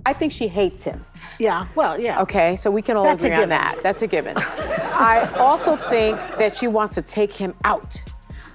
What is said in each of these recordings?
I think she hates him. Yeah, well, yeah. Okay, so we can all agree on that. That's a given. I also think that she wants to take him out.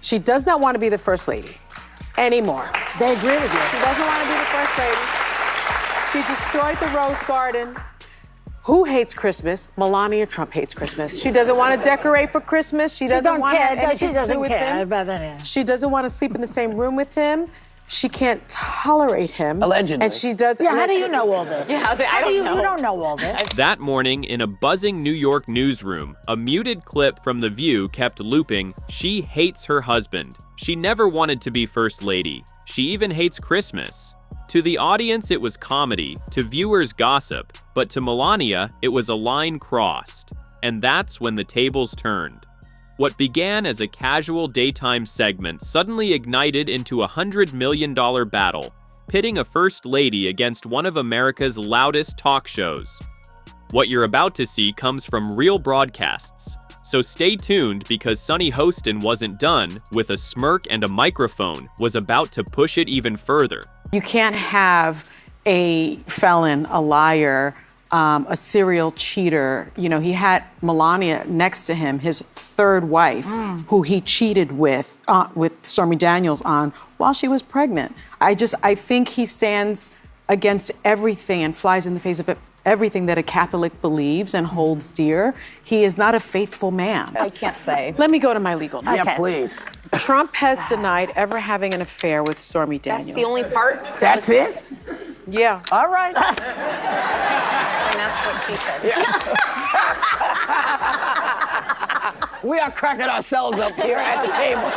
She does not want to be the first lady anymore. They agree with you. She doesn't want to be the first lady. She destroyed the Rose Garden. Who hates Christmas? Melania Trump hates Christmas. She doesn't want to decorate for Christmas. She doesn't want to have anything to do with him. She doesn't want to sleep in the same room with him. She can't tolerate him. Allegedly. And she does. Yeah, how do you know all this? Yeah, I don't know. You don't know all this. That morning, in a buzzing New York newsroom, a muted clip from The View kept looping, "She hates her husband. She never wanted to be first lady. She even hates Christmas." To the audience, it was comedy. To viewers, gossip. But to Melania, it was a line crossed. And that's when the tables turned. What began as a casual daytime segment suddenly ignited into a $100 million battle, pitting a first lady against one of America's loudest talk shows. What you're about to see comes from real broadcasts, so stay tuned because Sunny Hostin wasn't done, with a smirk and a microphone, was about to push it even further. You can't have a felon, a liar, a serial cheater. You know, he had Melania next to him, his third wife, who he cheated with Stormy Daniels on while she was pregnant. I think he stands against everything and flies in the face of everything that a Catholic believes and holds dear. He is not a faithful man. I can't say. Let me go to my legal notes. Yeah, please. Trump has denied ever having an affair with Stormy Daniels. That's the only part. That's it? Yeah. All right. And that's what she said. Yeah. We are cracking ourselves up here at the table.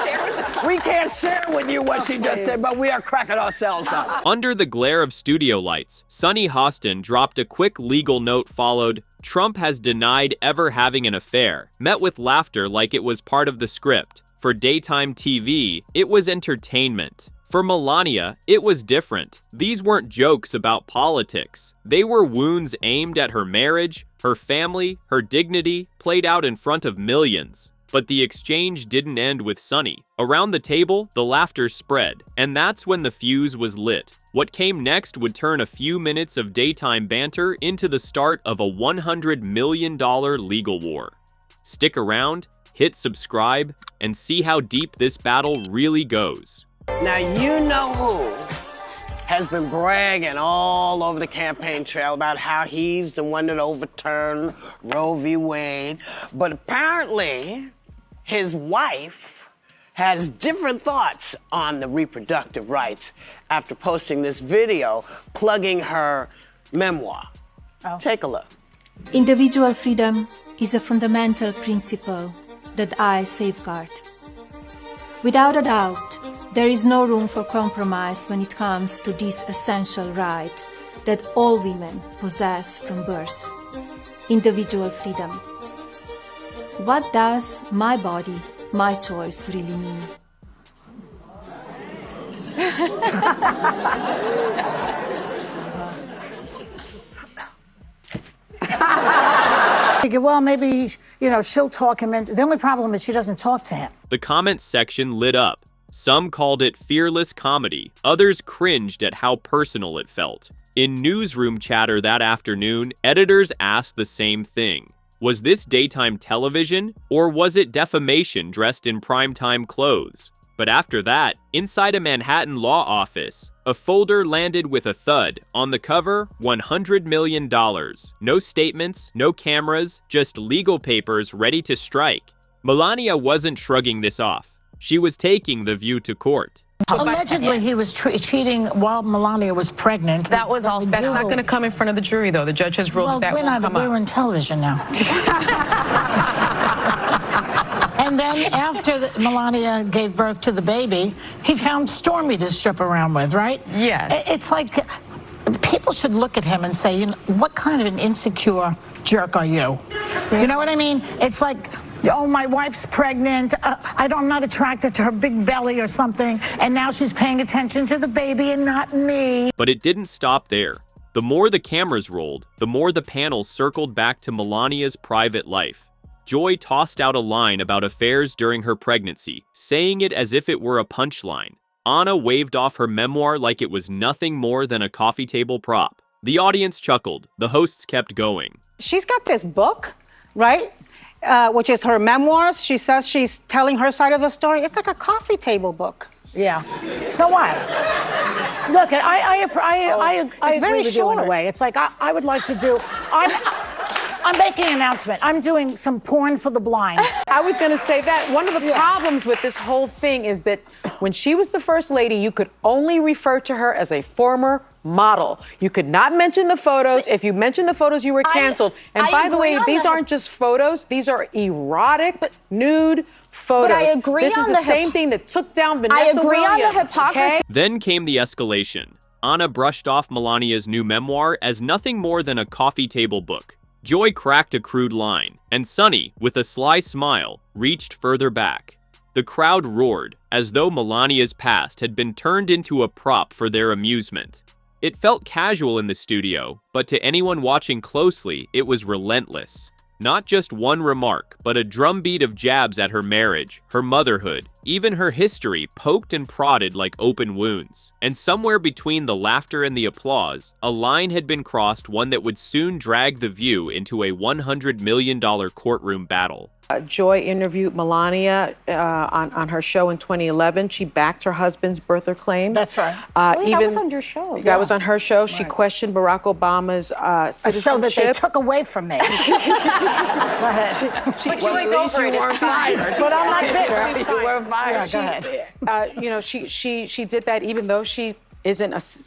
We can't share with you what she just said, but we are cracking ourselves up. Under the glare of studio lights, Sunny Hostin dropped a quick legal note followed, "Trump has denied ever having an affair," met with laughter like it was part of the script. For daytime TV, it was entertainment. For Melania, it was different. These weren't jokes about politics. They were wounds aimed at her marriage, her family, her dignity, played out in front of millions. But the exchange didn't end with Sunny. Around the table, the laughter spread, and that's when the fuse was lit. What came next would turn a few minutes of daytime banter into the start of a $100 million legal war. Stick around, hit subscribe, and see how deep this battle really goes. Now, you know who has been bragging all over the campaign trail about how he's the one that overturned Roe v. Wade. But apparently, his wife has different thoughts on the reproductive rights after posting this video plugging her memoir. Take a look. Individual freedom is a fundamental principle that I safeguard. Without a doubt, there is no room for compromise when it comes to this essential right that all women possess from birth: individual freedom. What does my body, my choice really mean? Well, maybe, she'll talk him into. The only problem is she doesn't talk to him. The comments section lit up. Some called it fearless comedy. Others cringed at how personal it felt. In newsroom chatter that afternoon, editors asked the same thing. Was this daytime television, or was it defamation dressed in primetime clothes? But after that, inside a Manhattan law office, a folder landed with a thud. On the cover, $100 million. No statements, no cameras, just legal papers ready to strike. Melania wasn't shrugging this off. She was taking The View to court. Allegedly, he was cheating while Melania was pregnant. That was all. That's not going to come in front of the jury, though. The judge has ruled that won't come up. We're in television now. And then after Melania gave birth to the baby, he found Stormy to strip around with, right? Yes. It's like people should look at him and say, what kind of an insecure jerk are you? You know what I mean? It's like, oh, my wife's pregnant. I'm not attracted to her big belly or something. And now she's paying attention to the baby and not me. But it didn't stop there. The more the cameras rolled, the more the panel circled back to Melania's private life. Joy tossed out a line about affairs during her pregnancy, saying it as if it were a punchline. Anna waved off her memoir like it was nothing more than a coffee table prop. The audience chuckled. The hosts kept going. She's got this book, right? Which is her memoirs. She says she's telling her side of the story. It's like a coffee table book. Yeah. So what? Look, I agree with you in a way. It's like I would like to do. I'm making an announcement. I'm doing some porn for the blind. I was going to say that one of the problems with this whole thing is that when she was the first lady, you could only refer to her as a former model. You could not mention the photos. If you mentioned the photos, you were canceled. And by the way, these aren't just photos. These are erotic, nude photos. But I agree this on is the same thing that took down Vanessa I agree on the Williams, hypocrisy. okay? Then came the escalation. Anna brushed off Melania's new memoir as nothing more than a coffee table book. Joy cracked a crude line, and Sunny, with a sly smile, reached further back. The crowd roared, as though Melania's past had been turned into a prop for their amusement. It felt casual in the studio, but to anyone watching closely, it was relentless. Not just one remark, but a drumbeat of jabs at her marriage, her motherhood, even her history poked and prodded like open wounds. And somewhere between the laughter and the applause, a line had been crossed, one that would soon drag the view into a $100 million courtroom battle. Joy interviewed Melania on her show in 2011. She backed her husband's birther claims. That's right. That was on your show. That was on her show. She questioned Barack Obama's citizenship. A show that they took away from me. Go ahead. But Joy's over it. It's fine. But I'm not bitter. You were fired. Yeah, go ahead. She did that even though she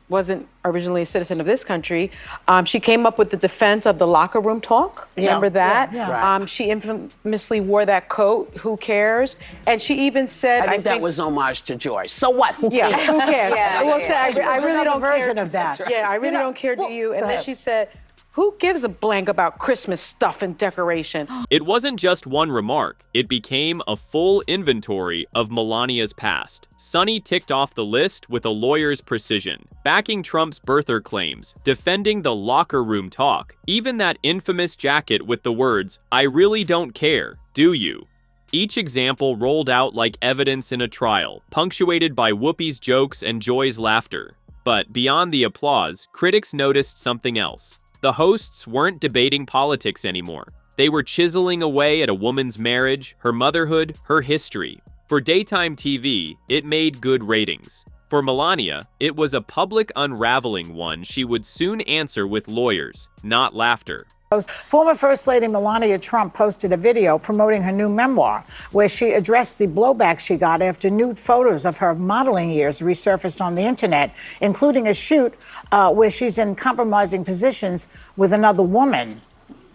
wasn't originally a citizen of this country. She came up with the defense of the locker room talk. Remember that? Yeah. She infamously wore that coat. Who cares? And she even said, I think that was homage to Joy. So what? Who cares? who cares? I really don't care. version of that. Yeah, I really don't care. Do you? And then she said, who gives a blank about Christmas stuff and decoration? It wasn't just one remark. It became a full inventory of Melania's past. Sunny ticked off the list with a lawyer's precision, backing Trump's birther claims, defending the locker room talk, even that infamous jacket with the words, "I really don't care, do you?" Each example rolled out like evidence in a trial, punctuated by Whoopi's jokes and Joy's laughter. But beyond the applause, critics noticed something else. The hosts weren't debating politics anymore. They were chiseling away at a woman's marriage, her motherhood, her history. For daytime TV, it made good ratings. For Melania, it was a public unraveling one she would soon answer with lawyers, not laughter. Former First Lady Melania Trump posted a video promoting her new memoir, where she addressed the blowback she got after nude photos of her modeling years resurfaced on the internet, including a shoot where she's in compromising positions with another woman.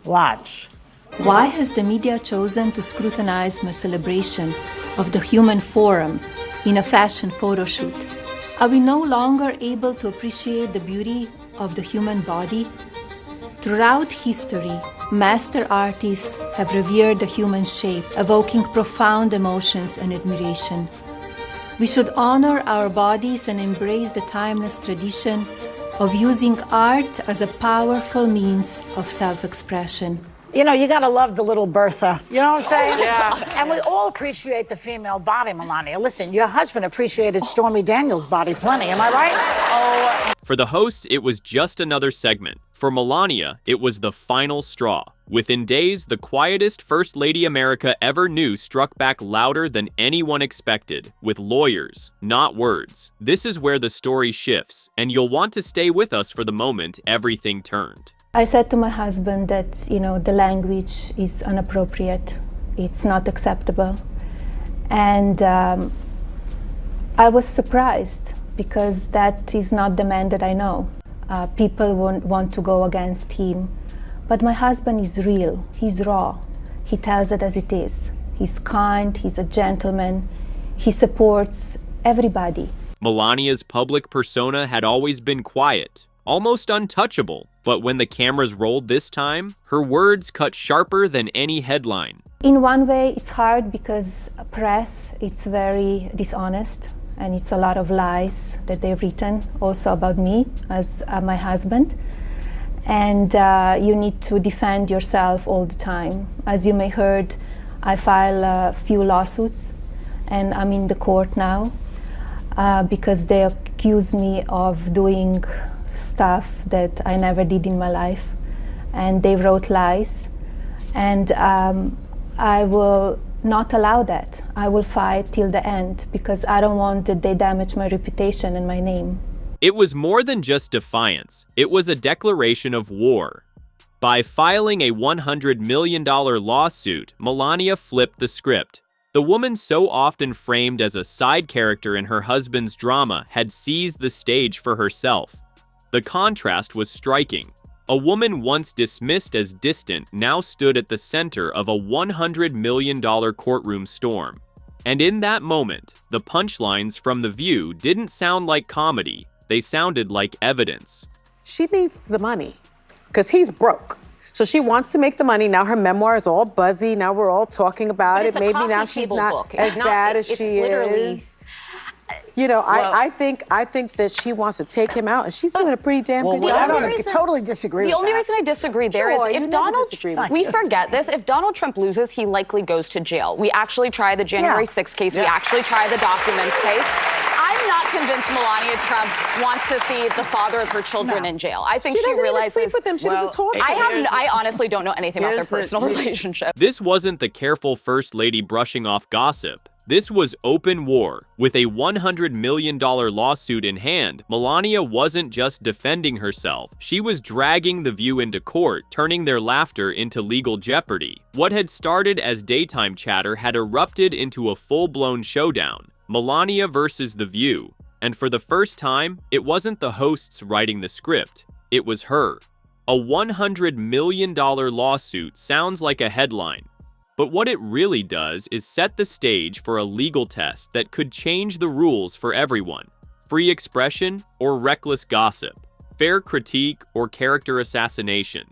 Watch. Why has the media chosen to scrutinize my celebration of the human form in a fashion photo shoot? Are we no longer able to appreciate the beauty of the human body? Throughout history, master artists have revered the human shape, evoking profound emotions and admiration. We should honor our bodies and embrace the timeless tradition of using art as a powerful means of self-expression. You know, you gotta love the little Bertha. You know what I'm saying? Yeah. And we all appreciate the female body, Melania. Listen, your husband appreciated Stormy Daniels' body plenty. Am I right? For the host, it was just another segment. For Melania, it was the final straw. Within days, the quietest First Lady America ever knew struck back louder than anyone expected, with lawyers, not words. This is where the story shifts, and you'll want to stay with us for the moment everything turned. I said to my husband that, the language is inappropriate. It's not acceptable. And I was surprised because that is not the man that I know. People won't want to go against him. But my husband is real. He's raw. He tells it as it is. He's kind. He's a gentleman. He supports everybody. Melania's public persona had always been quiet, almost untouchable. But when the cameras rolled this time, her words cut sharper than any headline. In one way, it's hard because press, it's very dishonest, and it's a lot of lies that they've written also about me as my husband. And you need to defend yourself all the time. As you may heard, I filed a few lawsuits, and I'm in the court now because they accuse me of doing stuff that I never did in my life, and they wrote lies, and I will not allow that. I will fight till the end because I don't want that they damage my reputation and my name. It was more than just defiance. It was a declaration of war. By filing a $100 million lawsuit, Melania flipped the script. The woman so often framed as a side character in her husband's drama had seized the stage for herself. The contrast was striking. A woman once dismissed as distant now stood at the center of a $100 million courtroom storm. And in that moment, the punchlines from The View didn't sound like comedy. They sounded like evidence. She needs the money because he's broke. So she wants to make the money. Now her memoir is all buzzy. Now we're all talking about it. Maybe now she's not as bad as she is. You know, I think that she wants to take him out, and she's doing a pretty damn good job. I totally disagree with The only that. reason I disagree there is if Donald, we forget this, if Donald Trump loses, he likely goes to jail. We actually try the January 6th case. We actually try the documents case. I'm not convinced Melania Trump wants to see the father of her children in jail. I think she realizes. Sleep with them. She doesn't talk. I honestly don't know anything about their personal relationship. This wasn't the careful First Lady brushing off gossip. This was open war. With a $100 million lawsuit in hand, Melania wasn't just defending herself. She was dragging The View into court, turning their laughter into legal jeopardy. What had started as daytime chatter had erupted into a full-blown showdown. Melania versus The View. And for the first time, it wasn't the hosts writing the script. It was her. A $100 million lawsuit sounds like a headline. But what it really does is set the stage for a legal test that could change the rules for everyone. Free expression or reckless gossip. Fair critique or character assassination.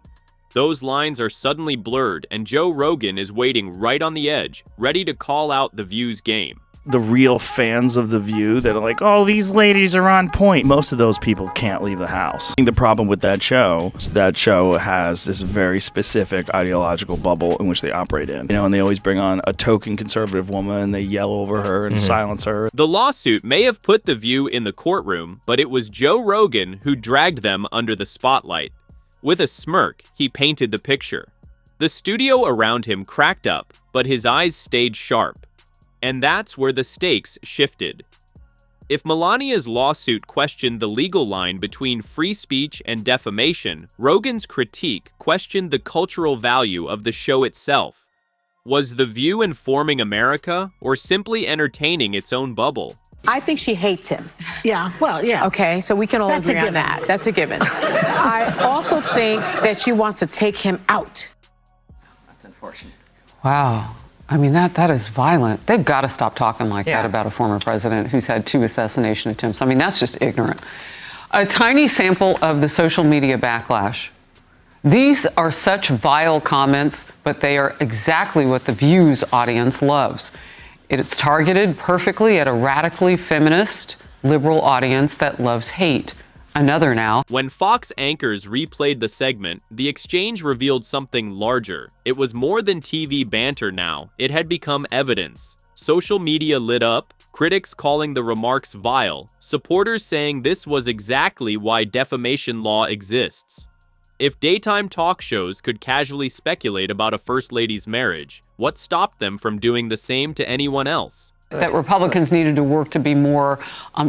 Those lines are suddenly blurred, and Joe Rogan is waiting right on the edge, ready to call out The View's game. The real fans of The View that are like, oh, these ladies are on point. Most of those people can't leave the house. The problem with that show is that show has this very specific ideological bubble in which they operate in. You know, and they always bring on a token conservative woman and they yell over her and silence her. The lawsuit may have put The View in the courtroom, but it was Joe Rogan who dragged them under the spotlight. With a smirk, he painted the picture. The studio around him cracked up, but his eyes stayed sharp. And that's where the stakes shifted. If Melania's lawsuit questioned the legal line between free speech and defamation, Rogan's critique questioned the cultural value of the show itself. Was The View informing America or simply entertaining its own bubble? I think she hates him. Yeah, well, yeah. Okay, so we can all agree on that. That's a given. I also think that she wants to take him out. That's unfortunate. Wow. I mean, that is violent. They've got to stop talking like that about a former president who's had 2 assassination attempts. I mean, that's just ignorant. A tiny sample of the social media backlash. These are such vile comments, but they are exactly what The View's audience loves. It's targeted perfectly at a radically feminist, liberal audience that loves hate. Another now. When Fox anchors replayed the segment, the exchange revealed something larger. It was more than TV banter now. It had become evidence. Social media lit up, critics calling the remarks vile, supporters saying this was exactly why defamation law exists. If daytime talk shows could casually speculate about a first lady's marriage, what stopped them from doing the same to anyone else? That Republicans needed to work to be more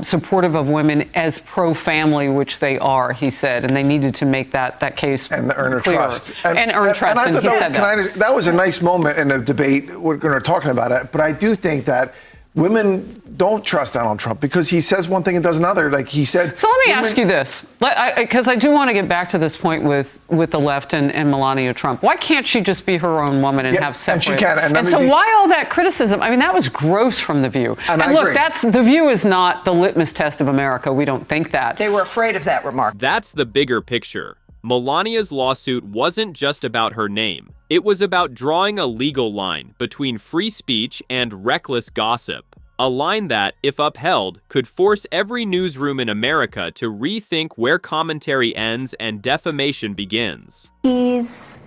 supportive of women as pro-family, which they are, he said, and they needed to make that case and earn her trust. And earn trust, and he said that. That was a nice moment in the debate. We're going to talking about it, but I do think that women don't trust Donald Trump because he says one thing and does another. Like he said. So let me ask you this, because I do want to get back to this point with the left and Melania Trump. Why can't she just be her own woman and have separate? And she can. And so why all that criticism? I mean, that was gross from The View. And look, The View is not the litmus test of America. We don't think that. They were afraid of that remark. That's the bigger picture. Melania's lawsuit wasn't just about her name. It was about drawing a legal line between free speech and reckless gossip. A line that, if upheld, could force every newsroom in America to rethink where commentary ends and defamation begins. His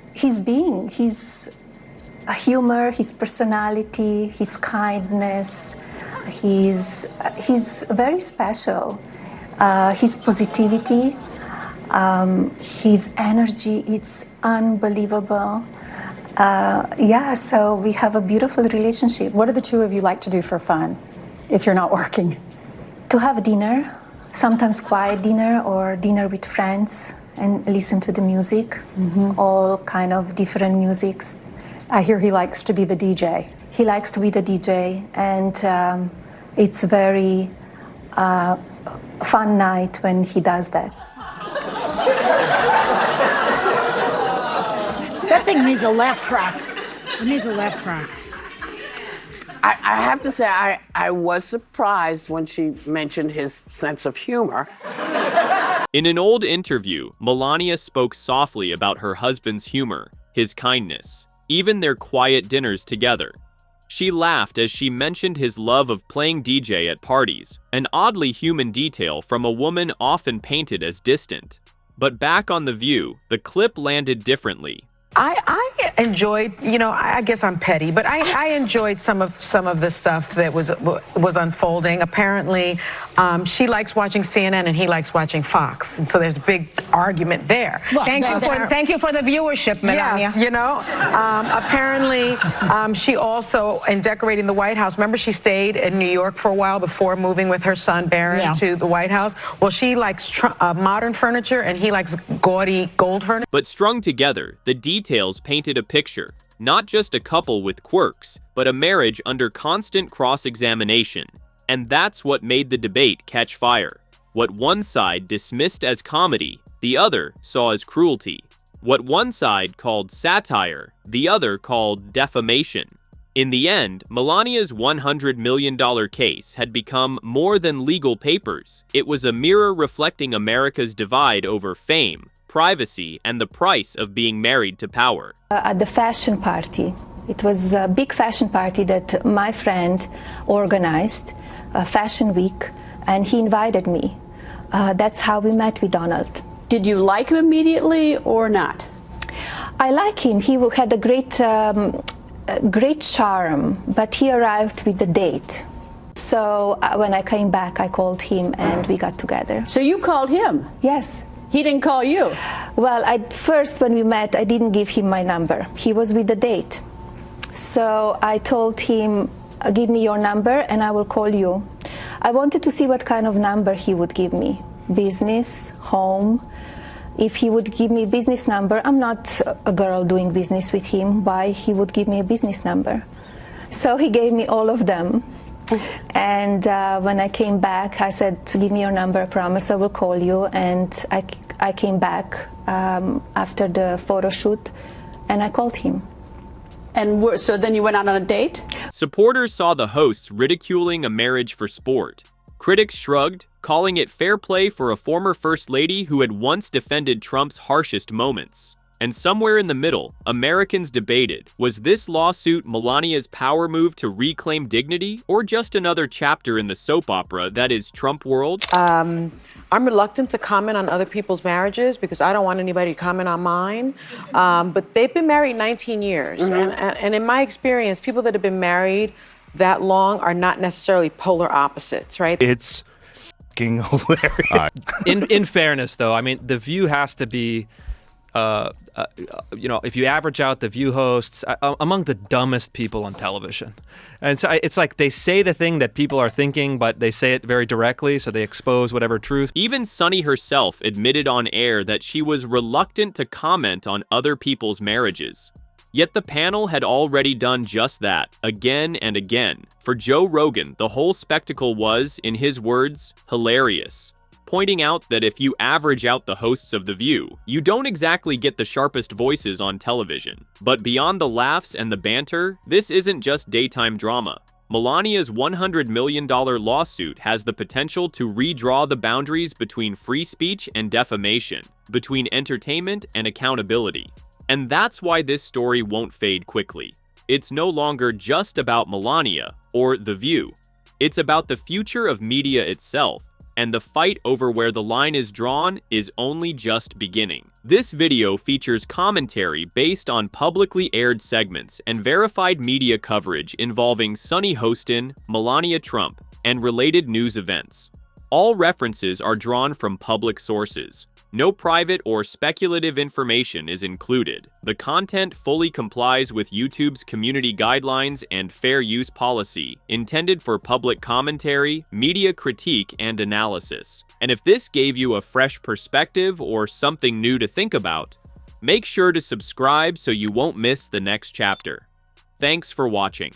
being, his humor, his personality, his kindness, he's very special. His positivity. His energy, it's unbelievable. Yeah, so we have a beautiful relationship. What do the two of you like to do for fun if you're not working? To have dinner, sometimes quiet dinner or dinner with friends and listen to the music, all kind of different musics. I hear he likes to be the DJ. He likes to be the DJ, and it's very fun night when he does that. That thing needs a laugh track. It needs a laugh track. I have to say, I was surprised when she mentioned his sense of humor. In an old interview, Melania spoke softly about her husband's humor, his kindness, even their quiet dinners together. She laughed as she mentioned his love of playing DJ at parties, an oddly human detail from a woman often painted as distant. But back on The View, the clip landed differently. I enjoyed, I guess I'm petty, but I enjoyed some of the stuff that was unfolding. Apparently, she likes watching CNN and he likes watching Fox, and so there's a big argument there. Well, thank you for the viewership, Melania. Yes, apparently, she also, in decorating the White House, remember she stayed in New York for a while before moving with her son Barron to the White House? Well, she likes modern furniture and he likes gaudy gold furniture. But strung together, the details painted a picture, not just a couple with quirks, but a marriage under constant cross-examination. And that's what made the debate catch fire. What one side dismissed as comedy, the other saw as cruelty. What one side called satire, the other called defamation. In the end, Melania's $100 million case had become more than legal papers. It was a mirror reflecting America's divide over fame, privacy, and the price of being married to power. At the fashion party, it was a big fashion party that my friend organized, a fashion week, and he invited me. That's how we met with Donald. Did you like him immediately or not? I like him. He had a great charm, but he arrived with the date. So when I came back, I called him and we got together. So you called him? Yes. He didn't call you? Well, first when we met, I didn't give him my number. He was with the date. So I told him, give me your number and I will call you. I wanted to see what kind of number he would give me. Business, home. If he would give me a business number, I'm not a girl doing business with him. Why he would give me a business number? So he gave me all of them. And when I came back, I said, give me your number, I promise I will call you. And I came back after the photo shoot and I called him. And so then you went out on a date? Supporters saw the hosts ridiculing a marriage for sport. Critics shrugged, calling it fair play for a former first lady who had once defended Trump's harshest moments. And somewhere in the middle, Americans debated, was this lawsuit Melania's power move to reclaim dignity, or just another chapter in the soap opera that is Trump world? I'm reluctant to comment on other people's marriages because I don't want anybody to comment on mine. But they've been married 19 years. And in my experience, people that have been married that long are not necessarily polar opposites, right? It's fucking hilarious. In fairness, though, I mean, The View has to be, if you average out The View hosts, among the dumbest people on television. And so it's like they say the thing that people are thinking, but they say it very directly, so they expose whatever truth. Even Sunny herself admitted on air that she was reluctant to comment on other people's marriages. Yet the panel had already done just that, again and again. For Joe Rogan, the whole spectacle was, in his words, hilarious, pointing out that if you average out the hosts of The View, you don't exactly get the sharpest voices on television. But beyond the laughs and the banter, this isn't just daytime drama. Melania's $100 million lawsuit has the potential to redraw the boundaries between free speech and defamation, between entertainment and accountability. And that's why this story won't fade quickly. It's no longer just about Melania or The View. It's about the future of media itself, and the fight over where the line is drawn is only just beginning. This video features commentary based on publicly aired segments and verified media coverage involving Sunny Hostin, Melania Trump, and related news events. All references are drawn from public sources. No private or speculative information is included. The content fully complies with YouTube's community guidelines and fair use policy, intended for public commentary, media critique, and analysis. And if this gave you a fresh perspective or something new to think about, make sure to subscribe so you won't miss the next chapter. Thanks for watching.